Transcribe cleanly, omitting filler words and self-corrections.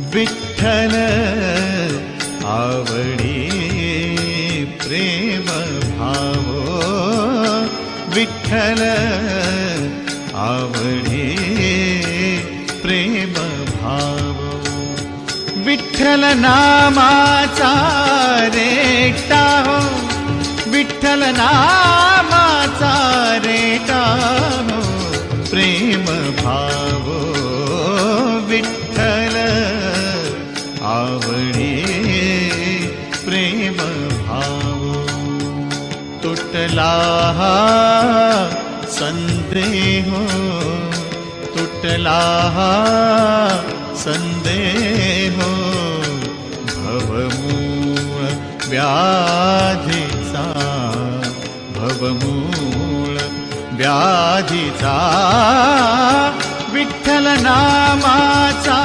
विठ्ठल आवडी प्रेम भावो, विठ्ठल आवडी प्रेम भावो, विठ्ठल नामाचा रेटा हो, विठ्ठल नामाचा रेटा हो, प्रेम भावो विठ्ठल आवडी प्रेम भावो. तुटला हा संदेह, तुटला हा संदेह, भवमूळ व्याधीचा, भवमूळ व्याधीचा, विठ्ठल नामाचा